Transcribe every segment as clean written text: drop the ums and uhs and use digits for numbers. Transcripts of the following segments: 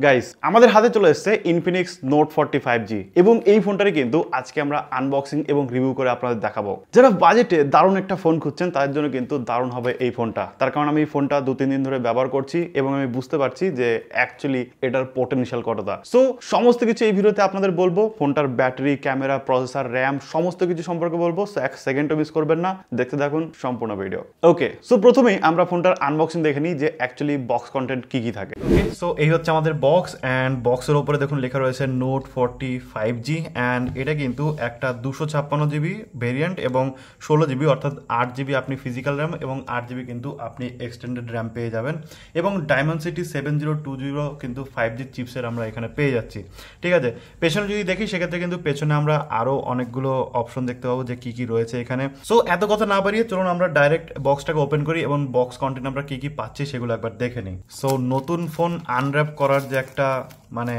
Guys আমাদের হাতে চলে এসেছে ইনফিনিক্স নোট 45G এবং এই ফোনটারই কিন্তু আজকে আমরা আনবক্সিং এবং রিভিউ করে আপনাদের দেখাবো। যারা বাজেটে দারুণ একটা ফোন খুঁজছেন তাদের জন্য কিন্তু দারুণ হবে এই ফোনটা। তার কারণ আমি এই ফোনটা 2-3 দিন ধরে ব্যবহার করছি এবং আমি বুঝতে পারছি যে অ্যাকচুয়ালি এটার পোটেনশিয়াল কতটা। সো সমস্ত কিছু এই ভিডিওতে আপনাদের বলবো, ফোনটার ব্যাটারি, ক্যামেরা, প্রসেসর, র্যাম সমস্ত কিছু সম্পর্কে বলবো। সো এক সেকেন্ডও মিস করবেন না, দেখতে থাকুন সম্পূর্ণ ভিডিও। ওকে, সো প্রথমেই আমরা ফোনটার আনবক্সিং দেখে নিই যে অ্যাকচুয়ালি বক্স কন্টেন্ট কি কি থাকে। ওকে, সো এই হচ্ছে আমাদের বক্স অ্যান্ড বক্সের উপরে দেখুন লেখা রয়েছে নোট 45G অ্যান্ড এটা কিন্তু একটা 256GB ভেরিয়েন্ট এবং 16GB অর্থাৎ 8GB আপনি ফিজিক্যাল র্যাম এবং 8GB কিন্তু আপনি এক্সটেন্ডেড র্যাম পেয়ে যাবেন এবং ডায়মেনসিটি 7020 কিন্তু 5G চিপসের আমরা এখানে পেয়ে যাচ্ছি। ঠিক আছে, পেছনে যদি দেখি সেক্ষেত্রে কিন্তু পেছনে আমরা আরও অনেকগুলো অপশন দেখতে পাবো যে কি কি রয়েছে এখানে। সো এত কথা না বাড়িয়ে চলুন আমরা ডাইরেক্ট বক্সটাকে ওপেন করি এবং বক্স কন্টেন্ট আমরা কি কি পাচ্ছি সেগুলো একবার দেখে নিই। সো নতুন ফোন আনর্যাপ করার যে একটা মানে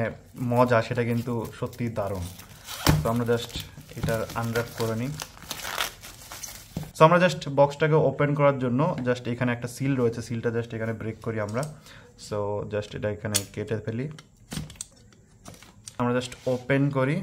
মজা সেটা কিন্তু সত্যি দারুণ। তো আমরা জাস্ট এটার আনর্যাপ করে নিই। সো আমরা জাস্ট বক্সটাকে ওপেন করার জন্য জাস্ট এখানে একটা সিল রয়েছে, সিলটা জাস্ট এখানে ব্রেক করি আমরা। সো জাস্ট এটা এখানে কেটে ফেলি, আমরা জাস্ট ওপেন করি।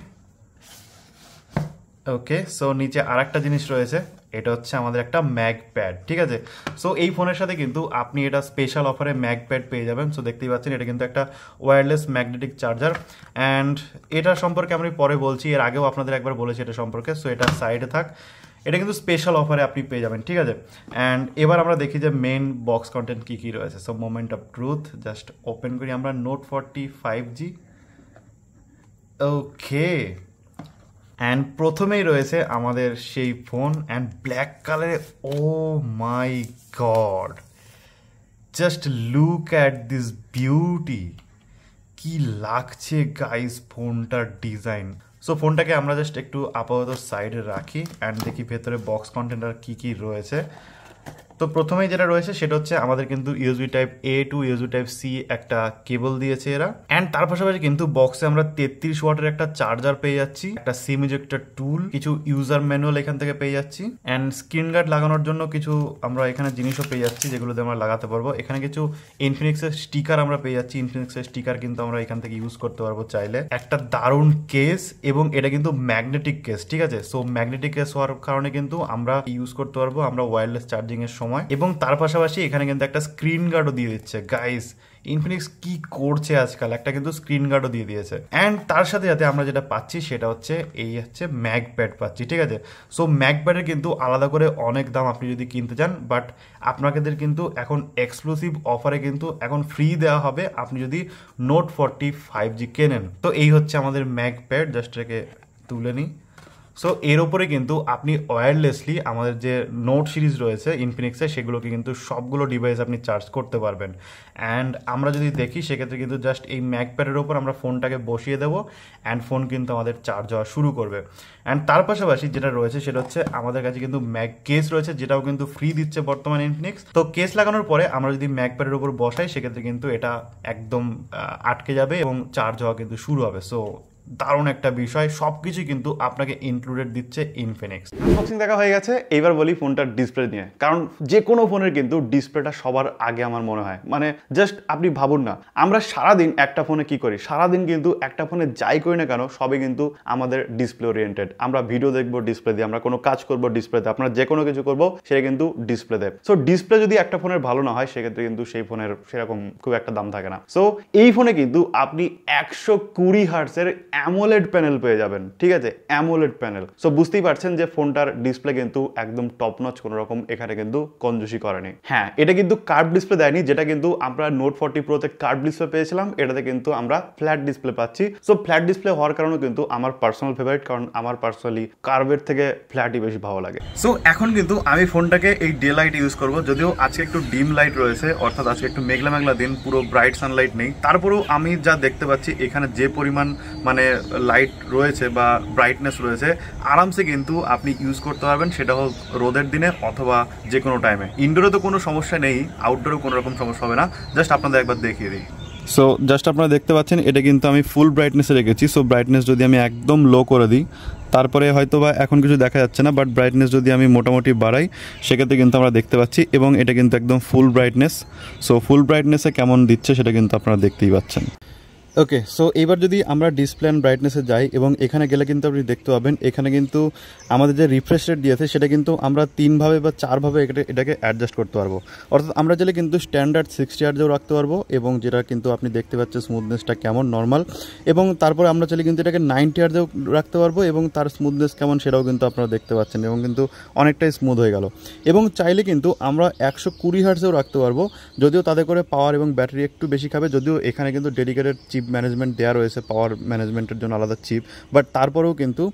ওকে, সো নিচে আর একটা জিনিস রয়েছে, এটা হচ্ছে আমাদের একটা ম্যাগ প্যাড। ঠিক আছে, সো এই ফোনের সাথে কিন্তু আপনি এটা স্পেশাল অফারে ম্যাগ প্যাড পেয়ে যাবেন। সো দেখতেই পাচ্ছেন এটা কিন্তু একটা ওয়্যারলেস ম্যাগনেটিক চার্জার অ্যান্ড এটা সম্পর্কে আমি পরে বলছি, এর আগেও আপনাদের একবার বলেছি এটা সম্পর্কে। সো এটা সাইডে থাক, এটা কিন্তু স্পেশাল অফারে আপনি পেয়ে যাবেন। ঠিক আছে, অ্যান্ড এবার আমরা দেখি যে মেন বক্স কন্টেন্ট কী কী রয়েছে। So moment of truth just open করি আমরা নোট 45G। ওকে, অ্যান্ড প্রথমেই রয়েছে আমাদের সেই ফোন অ্যান্ড ব্ল্যাক কালারে। Oh my god, just look at this beauty, কি লাগছে গাইস ফোনটার ডিজাইন। সো ফোনটাকে আমরা জাস্ট একটু আপাতত সাইডে রাখি অ্যান্ড দেখি ভেতরে বক্স কন্টেন্ট আর কী কী রয়েছে। তো প্রথমেই যেটা রয়েছে সেটা হচ্ছে আমাদের কিন্তু USB type A to USB type C একটা কেবল দিয়েছে এরা অ্যান্ড তার পাশাপাশি কিন্তু বক্সে আমরা 33 ওয়াটের একটা চার্জার পেয়ে যাচ্ছি, একটা সিম ইজেক্টর টুল, কিছু ইউজার ম্যানুয়াল এখান থেকে পেয়ে যাচ্ছি অ্যান্ড স্ক্রিন গার্ড লাগানোর জন্য কিছু আমরা এখানে জিনিসও পেয়ে যাচ্ছি যেগুলোতে আমরা লাগাতে পারবো। এখানে কিছু ইনফিনিক্সের স্টিকার আমরা পেয়ে যাচ্ছি, ইনফিনিক্সের স্টিকার কিন্তু আমরা এখান থেকে ইউজ করতে পারবো চাইলে। একটা দারুণ কেস এবং এটা কিন্তু ম্যাগনেটিক কেস। ঠিক আছে, সো ম্যাগনেটিক কেস হওয়ার কারণে কিন্তু আমরা ইউজ করতে পারবো আমরা ওয়্যারলেস চার্জিং এর সময় এবং তার পাশাপাশি এখানে কিন্তু একটা স্ক্রিন গার্ডও দিয়ে দিচ্ছে। গাইস ইনফিনিক্স কি করছে আজকাল, একটা কিন্তু স্ক্রিন গার্ডও দিয়ে দিয়েছে অ্যান্ড তার সাথে সাথে আমরা যেটা পাচ্ছি সেটা হচ্ছে এই হচ্ছে ম্যাগ প্যাড পাচ্ছি। ঠিক আছে, সো ম্যাগ প্যাডের কিন্তু আলাদা করে অনেক দাম আপনি যদি কিনতে চান, বাট আপনাদের কিন্তু এখন এক্সক্লুসিভ অফারে কিন্তু এখন ফ্রি দেওয়া হবে আপনি যদি নোট 45G কেনেন। তো এই হচ্ছে আমাদের ম্যাগ প্যাড, জাস্ট এটাকে তুলে নিই। সো এর ওপরে কিন্তু আপনি ওয়্যারলেসলি আমাদের যে নোট সিরিজ রয়েছে ইনফিনিক্সের সেগুলোকে কিন্তু সবগুলো ডিভাইস আপনি চার্জ করতে পারবেন অ্যান্ড আমরা যদি দেখি সেক্ষেত্রে কিন্তু জাস্ট এই ম্যাগ প্যাডের ওপর আমরা ফোনটাকে বসিয়ে দেবো অ্যান্ড ফোন কিন্তু আমাদের চার্জ হওয়া শুরু করবে অ্যান্ড তার পাশাপাশি যেটা রয়েছে সেটা হচ্ছে আমাদের কাছে কিন্তু ম্যাগ কেস রয়েছে যেটাও কিন্তু ফ্রি দিচ্ছে বর্তমানে ইনফিনিক্স। তো কেস লাগানোর পরে আমরা যদি ম্যাগ প্যাডের উপর বসাই সেক্ষেত্রে কিন্তু এটা একদম আটকে যাবে এবং চার্জ হওয়া কিন্তু শুরু হবে। সো দারুণ একটা বিষয়, সবকিছু কিন্তু আপনাকে ইনক্লুডেড দিচ্ছে ইনফিনিক্স। আনবক্সিং দেখা হয়ে গেছে, এইবার বলি ফোনটার ডিসপ্লে নিয়ে, কারণ যে কোনো ফোনের কিন্তু ডিসপ্লেটা সবার আগে আমার মনে হয়। মানে জাস্ট আপনি ভাবুন না, আমরা সারাদিন একটা ফোনে কি করি, সারাদিন কিন্তু একটা ফোনে যাই করি না কেন সবই কিন্তু আমাদের ডিসপ্লে ওরিয়েন্টেড। আমরা ভিডিও দেখবো ডিসপ্লে দিয়ে, আমরা কোনো কাজ করবো ডিসপ্লেতে, আপনারা যে কোনো কিছু করবো সেটা কিন্তু ডিসপ্লে দেয়। সো ডিসপ্লে যদি একটা ফোনের ভালো না হয় সেক্ষেত্রে কিন্তু সেই ফোনের সেরকম খুব একটা দাম থাকে না। সো এই ফোনে কিন্তু আপনি 120 হার্টজের অ্যামোলেড প্যানেল পেয়ে যাবেন। ঠিক আছে, অ্যামোলেড প্যানেল। সো বুঝতেই পারছেন যে ফোনটার ডিসপ্লে কিন্তু একদম টপ নচ, কোনো রকম এখানে কিন্তু কঞ্জুসি করেনি। হ্যাঁ, এটা কিন্তু কার্ভ ডিসপ্লে দেয়নি, যেটা কিন্তু আমরা নোট 40 প্রোতে কার্ভ ডিসপ্লে পেয়েছিলাম, এটাতে কিন্তু আমরা ফ্ল্যাট ডিসপ্লে পাচ্ছি। সো ফ্ল্যাট ডিসপ্লে হওয়ার কারণে কিন্তু আমার পার্সোনাল ফেভারিট, কারণ আমার পার্সোনালি কার্ভের থেকে ফ্ল্যাটই বেশি ভালো লাগে। সো এখন কিন্তু আমি ফোনটাকে এই ডে লাইট ইউজ করবো, যদিও আজকে একটু ডিম লাইট রয়েছে, অর্থাৎ আজকে একটু মেঘলা মেঘলা দিন, পুরো ব্রাইট সানলাইট নেই। তারপরেও আমি যা দেখতে পাচ্ছি এখানে যে পরিমাণ মানে লাইট রয়েছে বা ব্রাইটনেস রয়েছে আরামসে কিন্তু আপনি ইউজ করতে পারবেন, সেটা হোক রোদের দিনে অথবা যে কোনো টাইমে। ইনডোরে তো কোনো সমস্যা নেই, আউটডোরেও কোনো রকম সমস্যা হবে না। জাস্ট আপনাদের একবার দেখিয়ে দিই। সো জাস্ট আপনারা দেখতে পাচ্ছেন এটা কিন্তু আমি ফুল ব্রাইটনেসে রেখেছি। সো ব্রাইটনেস যদি আমি একদম লো করে দিই তারপরে হয়তো বা এখন কিছু দেখা যাচ্ছে না, বাট ব্রাইটনেস যদি আমি মোটামুটি বাড়াই সেক্ষেত্রে কিন্তু আমরা দেখতে পাচ্ছি এবং এটা কিন্তু একদম ফুল ব্রাইটনেস। সো ফুল ব্রাইটনেসে কেমন দিচ্ছে সেটা কিন্তু আপনারা দেখতেই পাচ্ছেন। ওকে, সো এবার যদি আমরা ডিসপ্লে অ্যান্ড ব্রাইটনেসে যাই এবং এখানে গেলে কিন্তু আপনি দেখতে পাবেন এখানে কিন্তু আমাদের যে রিফ্রেশ রেট দিয়েছে সেটা কিন্তু আমরা 3ভাবে বা 4ভাবে এটাকে অ্যাডজাস্ট করতে পারবো। অর্থাৎ আমরা চাইলে কিন্তু স্ট্যান্ডার্ড 60 হার্টজেও রাখতে পারবো এবং যেটা কিন্তু আপনি দেখতে পাচ্ছেন স্মুথনেসটা কেমন নর্মাল, এবং তারপরে আমরা চাইলে কিন্তু এটাকে 90 হার্টজেও রাখতে পারবো এবং তার স্মুথনেস কেমন সেটাও কিন্তু আপনারা দেখতে পাচ্ছেন এবং কিন্তু অনেকটাই স্মুথ হয়ে গেল। এবং চাইলে কিন্তু আমরা 120 হার্টজেও রাখতে পারবো, যদিও তাতে করে পাওয়ার এবং ব্যাটারি একটু বেশি খাবে, যদিও এখানে কিন্তু ডেডিকেটেড চিপ ম্যানেজমেন্ট দেওয়া রয়েছে, পাওয়ার ম্যানেজমেন্টের জন্য আলাদা চিপ, বাট তারপরেও কিন্তু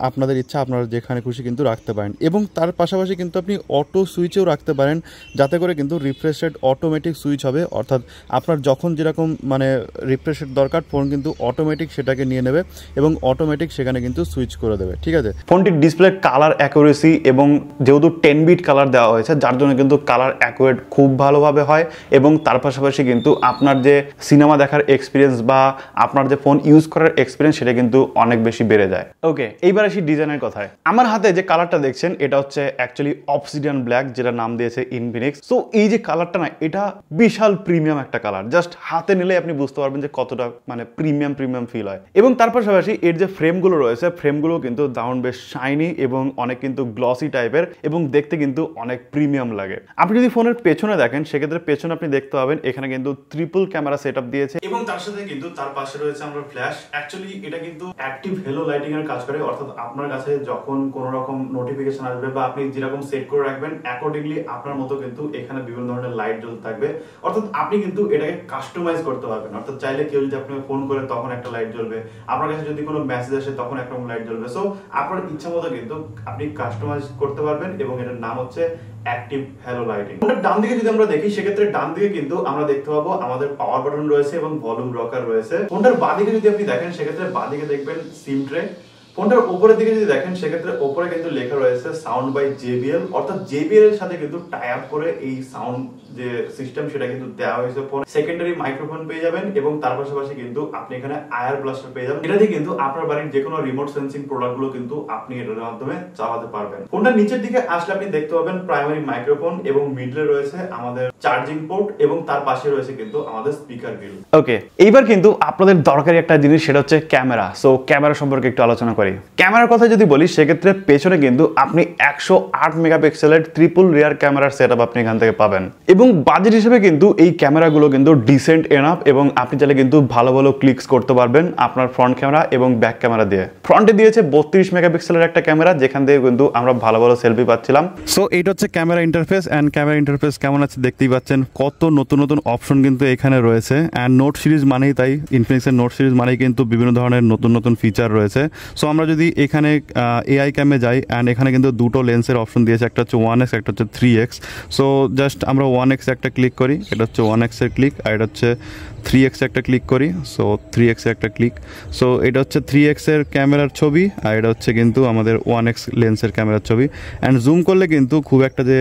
আপনাদের ইচ্ছা আপনারা যেখানে খুশি কিন্তু রাখতে পারেন। এবং তার পাশাপাশি কিন্তু আপনি অটো সুইচেও রাখতে পারেন, যাতে করে কিন্তু রিফ্রেশ রেট অটোমেটিক সুইচ হবে, অর্থাৎ আপনার যখন যেরকম মানে রিফ্রেশ রেট দরকার ফোন কিন্তু অটোমেটিক সেটাকে নিয়ে নেবে এবং অটোমেটিক সেখানে কিন্তু সুইচ করে দেবে। ঠিক আছে, ফোনটির ডিসপ্লে কালার অ্যাকুরেসি এবং যেহেতু 10 বিট কালার দেওয়া হয়েছে যার জন্য কিন্তু কালার অ্যাকুরেট খুব ভালোভাবে হয় এবং তার পাশাপাশি কিন্তু আপনার যে সিনেমা দেখার এক্সপিরিয়েন্স বা আপনার যে ফোন ইউজ করার এক্সপিরিয়েন্স সেটা কিন্তু অনেক বেশি বেড়ে যায়। ওকে, এইবার আসি ডিজাইনের কথায়। আমার হাতে যে কালারটা দেখছেন এটা হচ্ছে অ্যাকচুয়ালি অবসিডিয়ান ব্ল্যাক, যেটা নাম দিয়েছে ইনফিনিক্স। সো এই যে কালারটা না, এটা বিশাল প্রিমিয়াম একটা কালার, জাস্ট হাতে নিলে আপনি বুঝতে পারবেন যে কতটা মানে প্রিমিয়াম ফিল হয়। এবং তার পাশাপাশি এর যে ফ্রেমগুলো রয়েছে ফ্রেমগুলো কিন্তু দারুণ বেশ শাইনি এবং অনেক কিন্তু গ্লসি টাইপের এবং দেখতে কিন্তু অনেক প্রিমিয়াম লাগে। আপনি যদি ফোনের পেছনে দেখেন সেক্ষেত্রে পেছনে আপনি দেখতে পাবেন এখানে কিন্তু ট্রিপল ক্যামেরা সেটআপ দিয়েছে এবং তার সাথে কিন্তু তার পাশে রয়েছে আমরা ফ্ল্যাশ। অ্যাকচুয়ালি এটা কিন্তু অ্যাক্টিভ হেলো লাইটিং এর কাজ করে, অর্থাৎ আপনার কাছে যখন কোনো রকম নোটিফিকেশন আসবে বা আপনি যেরকম সেট করে রাখবেন অ্যাকর্ডিংলি আপনার মতো কিন্তু এখানে বিভিন্ন ধরনের লাইট জ্বলতে থাকবে, অর্থাৎ আপনি কিন্তু এটাকে কাস্টমাইজ করতে পারবেন। অর্থাৎ চাইলে কেউ যদি আপনাকে ফোন করে তখন একটা লাইট জ্বলবে, আপনার কাছে যদি কোনো মেসেজ আসে তখন একটা লাইট জ্বলবে। সো আপনার ইচ্ছা মতো কিন্তু আপনি কাস্টমাইজ করতে পারবেন এবং এটার নাম হচ্ছে অ্যাক্টিভ হ্যালো লাইটিং। ডান দিকে যদি আমরা দেখি সেক্ষেত্রে ডান দিকে কিন্তু আমরা দেখতে পাবো আমাদের পাওয়ার বাটন রয়েছে এবং ভলিউম রকার রয়েছে। ফোনটার বাঁ দিকে যদি আপনি দেখেন সেক্ষেত্রে বাঁ দিকে দেখবেন সিম ট্রে। ফোনটার উপরের দিকে যদি দেখেন সেক্ষেত্রে উপরে কিন্তু লেখা রয়েছে সাউন্ড বাই JBL, অর্থাৎ JBL এর সাথে কিন্তু টাই আপ করে এই সাউন্ড যে সিস্টেম সেটা কিন্তু দেওয়া হয়েছে। ফোন সেকেন্ডারি মাইক্রোফোন পেয়ে যাবেন এবং তার পাশাপাশি কিন্তু আপনি এখানে আয়ার ব্লাস্টার পেয়ে যাবেন। এটা দিয়ে কিন্তু আপনার বাড়ির যে কোনো রিমোট সেন্সিং প্রোডাক্ট গুলো কিন্তু আপনি এটার মাধ্যমে চালাতে পারবেন। ফোনটার নিচের দিকে আসলে আপনি দেখতে পাবেন প্রাইমারি মাইক্রোফোন এবং মিডলে রয়েছে আমাদের চার্জিং পোর্ট এবং তার পাশে রয়েছে কিন্তু আমাদের স্পিকার গ্রিল। ওকে, এইবার কিন্তু আপনাদের দরকারি একটা জিনিস সেটা হচ্ছে ক্যামেরা। সো ক্যামেরা সম্পর্কে একটু আলোচনা করি। ক্যামেরার কথা যদি বলি সেক্ষেত্রে পেছনে কিন্তু আপনি 108 মেগাপিক্সেলের ট্রিপল রিয়ার ক্যামেরার সেটআপ আপনি এখান থেকে পাবেন এবং বাজেট হিসেবে কিন্তু এই ক্যামেরাগুলো কিন্তু ডিসেন্ট এনাফ এবং আপনি চাইলে কিন্তু ভালো ভালো ক্লিকস করতে পারবেন আপনার ফ্রন্ট ক্যামেরা এবং ব্যাক ক্যামেরা দিয়ে। ফ্রন্টে দিয়েছে 32 মেগাপিক্সেলের একটা ক্যামেরা যেখান থেকে কিন্তু আমরা ভালো ভালো সেলফি পাচ্ছিলাম। সো এইটা হচ্ছে camera interface, and camera interface কেমন আছে দেখতেই পাচ্ছেন, কত নতুন নতুন অপশন কিন্তু এখানে রয়েছে। অ্যান্ড নোট সিরিজ মানেই তাই, ইনফিনিক্সের নোট সিরিজ মানেই কিন্তু বিভিন্ন ধরনের নতুন নতুন ফিচার রয়েছে। সো আমরা যদি এখানে AI ক্যামে যাই, অ্যান্ড এখানে কিন্তু দুটো লেন্সের অপশন দিয়েছে, একটা হচ্ছে 1x একটা হচ্ছে 3x। সো জাস্ট আমরা 1x একটা ক্লিক করি, এটা হচ্ছে 1x এর ক্লিক, আর এটা হচ্ছে 3x একটা ক্লিক করি। সো 3x একটা ক্লিক, সো এটা হচ্ছে 3x এর ক্যামেরার ছবি আর এটা হচ্ছে কিন্তু আমাদের 1x লেন্সের ক্যামেরার ছবি। অ্যান্ড জুম করলে কিন্তু খুব একটা যে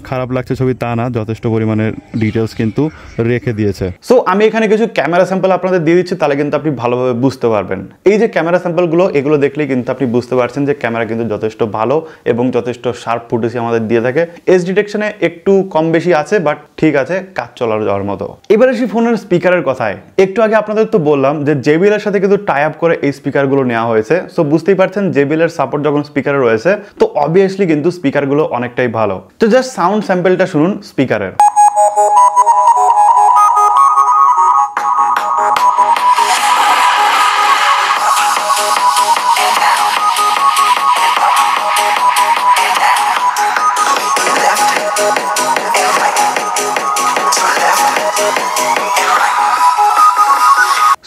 খারাপ লাগছে ছবি তা না, যথেষ্ট পরিমাণে ডিটেলস কিন্তু রেখে দিয়েছে। সো আমি এখানে কিছু ক্যামেরা স্যাম্পল আপনাদের দিয়ে দিচ্ছি, তাহলে কিন্তু আপনি ভালোভাবে বুঝতে পারবেন। এই যে ক্যামেরা স্যাম্পলগুলো এগুলো দেখলেই কিন্তু আপনি বুঝতে পারছেন যে ক্যামেরা কিন্তু যথেষ্ট ভালো এবং যথেষ্ট শার্প ফুটেজ আমাদের দিয়ে থাকে। এজ ডিটেকশনে একটু কম বেশি আছে, বাট ঠিক আছে, কাজ চলার যাওয়ার মতো। এবার আসি ফোনের স্পিকারের কথায়। একটু আগে আপনাদের তো বললাম যে JBL এর সাথে কিন্তু টাই আপ করে এই স্পিকারগুলো নেওয়া হয়েছে। সো বুঝতেই পারছেন JBL এর সাপোর্ট যখন স্পিকারে রয়েছে তো অবভিয়াসলি কিন্তু স্পিকারগুলো অনেকটাই ভালো। তো জাস্ট সাউন্ড স্যাম্পলটা শুনুন স্পিকারের।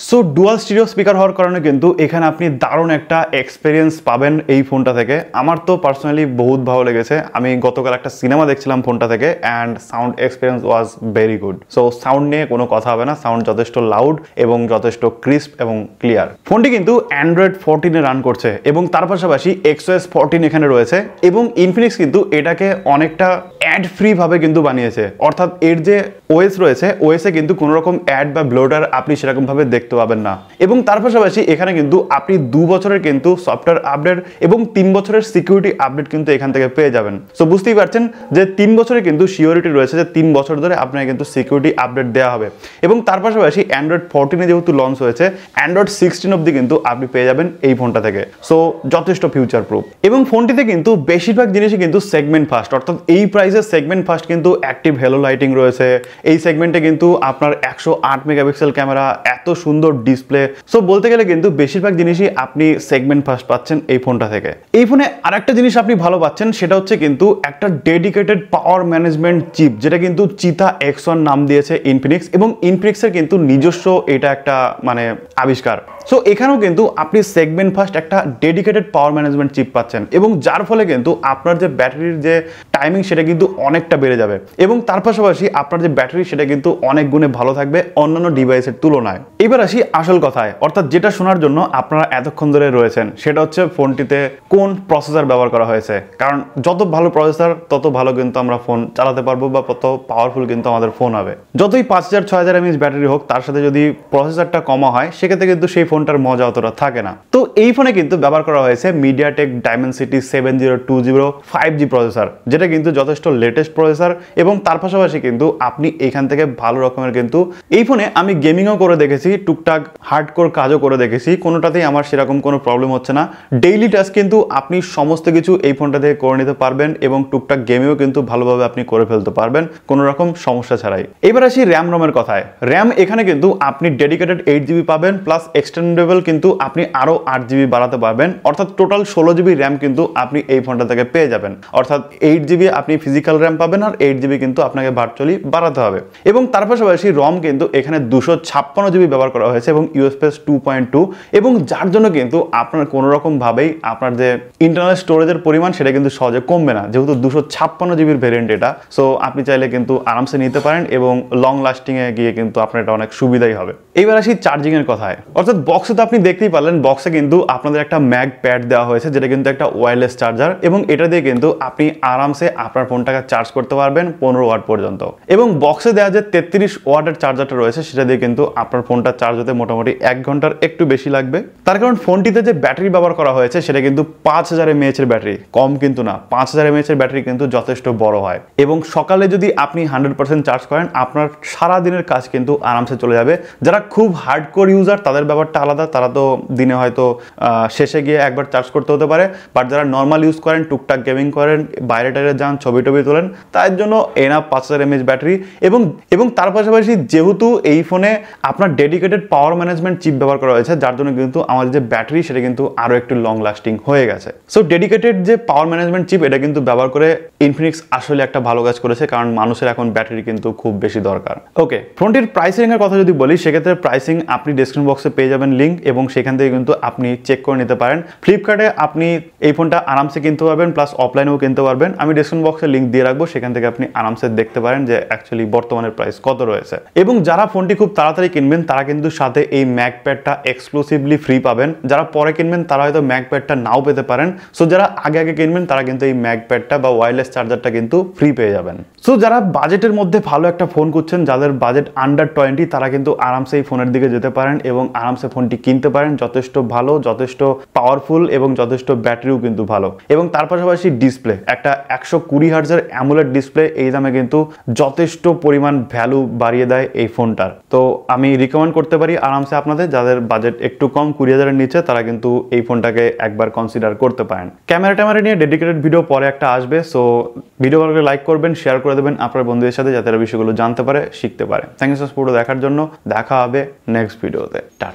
সো ডুয়াল স্টিরিও স্পিকার হওয়ার কারণে কিন্তু এখানে আপনি দারুণ একটা এক্সপিরিয়েন্স পাবেন এই ফোনটা থেকে। আমার তো পার্সোনালি বহুত ভালো লেগেছে। আমি গতকাল একটা সিনেমা দেখছিলাম ফোনটা থেকে and sound experience was very good. So sound নিয়ে কোনো কথা হবে না, সাউন্ড যথেষ্ট লাউড এবং যথেষ্ট ক্রিস্প এবং ক্লিয়ার। ফোনটি কিন্তু Android 14 রান করছে এবং তার পাশাপাশি XOS 14 এখানে রয়েছে এবং ইনফিনিক্স কিন্তু এটাকে অনেকটা অ্যাড ফ্রি ভাবে কিন্তু বানিয়েছে। অর্থাৎ এর যে OS রয়েছে, OS এ কিন্তু কোনো রকম অ্যাড বা ব্লোডার আপনি সেরকম ভাবে দেখতে পাবেন পাবেন না। এবং তার পাশাপাশি এখানে কিন্তু আপনি 2 বছরের কিন্তু সফটওয়্যার আপডেট এবং 3 বছরের সিকিউরিটি আপডেট কিন্তু এখান থেকে পেয়ে যাবেন। সো বুঝতেই পারছেন যে 3 বছরে কিন্তু সিওরিটি রয়েছে যে 3 বছর ধরে আপনাকে কিন্তু সিকিউরিটি আপডেট দেওয়া হবে। এবং তার পাশাপাশি অ্যান্ড্রয়েড 14 যেহেতু লঞ্চ হয়েছে, অ্যান্ড্রয়েড 16 অব্দি কিন্তু আপনি পেয়ে যাবেন এই ফোনটা থেকে। সো যথেষ্ট ফিউচার প্রুফ। এবং ফোনটিতে কিন্তু বেশিরভাগ জিনিসই কিন্তু সেগমেন্ট ফার্স্ট, অর্থাৎ এই প্রাইসের সেগমেন্ট ফার্স্ট কিন্তু অ্যাক্টিভ হেলো লাইটিং রয়েছে। এই সেগমেন্টে কিন্তু আপনার 108 মেগাপিক্সেল ক্যামেরা, এত সুন্দর ডিসপ্লে। সো বলতে গেলে কিন্তু বেশিরভাগ জিনিসই আপনি সেগমেন্ট ফার্স্ট পাচ্ছেন এই ফোনটা থেকে। এই ফোনে আরেকটা জিনিস আপনি ভালো পাচ্ছেন, সেটা হচ্ছে কিন্তু একটা ডেডিকেটেড পাওয়ার ম্যানেজমেন্ট চিপ, যেটা কিন্তু চিতা X1 নাম দিয়েছে ইনফিনিক্স, এবং ইনফিনিক্সের কিন্তু নিজস্ব এটা একটা মানে আবিষ্কার। সো এখানেও কিন্তু আপনি সেগমেন্ট ফার্স্ট একটা ডেডিকেটেড পাওয়ার ম্যানেজমেন্ট চিপ পাচ্ছেন, এবং যার ফলে কিন্তু আপনার যে ব্যাটারির যে টাইমিং সেটা কিন্তু অনেকটা বেড়ে যাবে, এবং তার পাশাপাশি আপনার যে ব্যাটারি সেটা কিন্তু অনেক গুণে ভালো থাকবে অন্যান্য ডিভাইসের তুলনায়। এবার আসি আসল কথায়, অর্থাৎ যেটা শোনার জন্য আপনারা এতক্ষণ ধরে রয়েছেন, সেটা হচ্ছে ফোনটিতে কোন প্রসেসর ব্যবহার করা হয়েছে। কারণ যত ভালো প্রসেসর তত ভালো কিন্তু আমরা ফোন চালাতে পারবো, বা তত পাওয়ারফুল কিন্তু আমাদের ফোন হবে। যতই 5000-6000 mAh ব্যাটারি হোক, তার সাথে যদি প্রসেসরটা কমা হয়, সেক্ষেত্রে কিন্তু সেই ফোনটার মজা অতটা থাকে না। তো এই ফোনে কিন্তু ব্যবহার করা হয়েছে মিডিয়াটেক ডাইমেনসিটি 7020 5G প্রসেসর, যেটা কিন্তু যথেষ্ট লেটেস্ট প্রসেসর। এবং তার পাশাপাশি কিন্তু আপনি এখান থেকে ভালো রকমের কিন্তু এই ফোনে আমি গেমিংও করে দেখেছি, টুকটাক হার্ডকোর কাজও করে দেখেছি, কোনোটাতেই আমার সেরকম কোনো প্রবলেম হচ্ছে না। ডেইলি টাস্ক কিন্তু আপনি সমস্ত কিছু এই ফোনটা থেকে করে নিতে পারবেন, এবং টুকটাক গেমেও কিন্তু ভালোভাবে আপনি করে ফেলতে পারবেন কোনো রকম সমস্যা ছাড়াই। এবার আসি র্যাম রমের কথায়। র্যাম এখানে কিন্তু আপনি ডেডিকেটেড 8GB পাবেন, প্লাস এক্সটেন্ডেবল কিন্তু আপনি আরো 8GB বাড়াতে পারবেন, অর্থাৎ টোটাল 16GB র্যাম কিন্তু আপনি এই ফোনটা থেকে পেয়ে যাবেন। অর্থাৎ 8GB আপনি ফিজিক্যাল র্যাম পাবেন, আর 8GB কিন্তু আপনাকে ভার্চুয়ালি বাড়াতে হবে। এবং তার পাশাপাশি রম কিন্তু এখানে 256GB ব্যবহার করা হয়েছে, এবং ইউএসপি 2.2, এবং যার জন্য কিন্তু আপনার কোনো রকম ভাবেই আপনার যে ইন্টারনাল স্টোরেজের পরিমাণ সেটা কিন্তু সহজে কমবে না, যেহেতু 256GBর ভেরিয়েন্ট এটা। সো আপনি চাইলে কিন্তু আরামসে নিতে পারেন, এবং লং লাস্টিং এ গিয়ে কিন্তু আপনার এটা অনেক সুবিধাই হবে। এইবার আসি চার্জিং এর কথায়, অর্থাৎ বক্সে তো আপনি দেখতেই পারলেন, বক্সে কিন্তু আপনাদের একটা ম্যাগ প্যাড দেওয়া হয়েছে, যেটা কিন্তু একটা ওয়্যারলেস চার্জার, এবং এটা দিয়ে কিন্তু আপনি আরামসে আপনার ফোনটাকে চার্জ করতে পারবেন 15 ওয়াট পর্যন্ত। এবং বক্সে দেওয়া যে 33 ওয়াটের চার্জারটা রয়েছে, সেটা দিয়ে কিন্তু আপনার ফোনটা চার্জ হতে মোটামুটি 1 ঘন্টার একটু বেশি লাগবে। তার কারণ ফোনটিতে যে ব্যাটারি ব্যবহার করা হয়েছে সেটা কিন্তু 5000 mAh এর ব্যাটারি, কম কিন্তু না। 5000 mAh এর ব্যাটারি কিন্তু যথেষ্ট বড় হয়, এবং সকালে যদি আপনি 100% চার্জ করেন, আপনার সারা দিনের কাজ কিন্তু আরামসে চলে যাবে। যারা খুব হার্ডকোর ইউজার তাদের ব্যাপারটা আলাদা, তারা তো দিনে হয়তো শেষে গিয়ে একবার চার্জ করতে হতে পারে, বাট যারা নর্মাল ইউজ করেন, টুকটাক গেমিং করেন, বাইরে টাইরে যান, ছবি টবি তোলেন, তার জন্য এনাফ 5000 mAh ব্যাটারি। এবং তার পাশাপাশি যেহেতু এই ফোনে আপনার ডেডিকেটেড পাওয়ার ম্যানেজমেন্ট চিপ ব্যবহার করা হয়েছে, যার জন্য কিন্তু আমাদের যে ব্যাটারি সেটা কিন্তু আরো একটু লং লাস্টিং হয়ে গেছে। সো ডেডিকেটেড যে পাওয়ার ম্যানেজমেন্ট চিপ, এটা কিন্তু ব্যবহার করে ইনফিনিক্স আসলে একটা ভালো কাজ করেছে, কারণ মানুষের এখন ব্যাটারি কিন্তু খুব বেশি দরকার। ওকে, ফোনটির প্রাইসিং এর কথা যদি বলি, সেক্ষেত্রে প্রাইসিং আপনি ডেসক্রিপশন বক্সে পেয়ে যাবেন লিঙ্ক, এবং সেখান থেকে কিন্তু আপনি চেক করে নিতে পারেন। ফ্লিপকার্টে আপনি এই ফোনটা আরামসে কিনতে পারবেন, প্লাস অফলাইনেও কিনতে পারবেন। আমি ডেসক্রিপশন বক্সে লিঙ্ক দিয়ে রাখবো, সেখান থেকে আপনি আরামসে দেখতে পারেন যে অ্যাকচুয়ালি বর্তমানের প্রাইস কত রয়েছে। এবং যারা ফোনটি খুব তাড়াতাড়ি কিনবেন, তারা কিন্তু সাথে এই ম্যাগ প্যাডটা এক্সক্লুসিভলি ফ্রি পাবেন। যারা পরে কিনবেন তারা হয়তো ম্যাগ প্যাডটা নাও পেতে পারেন। সো যারা আগে আগে কিনবেন তারা কিন্তু এই ম্যাগ প্যাডটা বা ওয়্যারলেস চার্জারটা কিন্তু ফ্রি পেয়ে যাবেন। সো যারা বাজেটের মধ্যে ভালো একটা ফোন খুঁজছেন, যাদের বাজেট আন্ডার 20, তারা কিন্তু আরামসে এই ফোনের দিকে যেতে পারেন, এবং আরামসে ফোনটি কিনতে পারেন। যথেষ্ট ভালো, যথেষ্ট পাওয়ারফুল, এবং যথেষ্ট ব্যাটারিও কিন্তু ভালো। এবং তার পাশাপাশি ডিসপ্লে, একটা 120 হার্টজের অ্যামোলেড ডিসপ্লে এই দামে কিন্তু যথেষ্ট পরিমাণ ভ্যালু বাড়িয়ে দেয় এই ফোনটার। তো আমি রিকমেন্ড করতে পারি আরামসে আপনাদের, যাদের বাজেট একটু কম 20,000-এর নিচে, তারা কিন্তু এই ফোনটাকে একবার কনসিডার করতে পারেন। ক্যামেরা নিয়ে ডেডিকেটেড ভিডিও পরে একটা আসবে। সো ভিডিও ভালো লাগলে লাইক করবেন, শেয়ার করে দেবেন আপনার বন্ধুদের সাথে, যাতে এরা বিষয়গুলো জানতে পারে, শিখতে পারে। থ্যাংক ইউ সো মাচ পুরো দেখার জন্য। দেখা হবে নেক্সট ভিডিওতে। টাটা।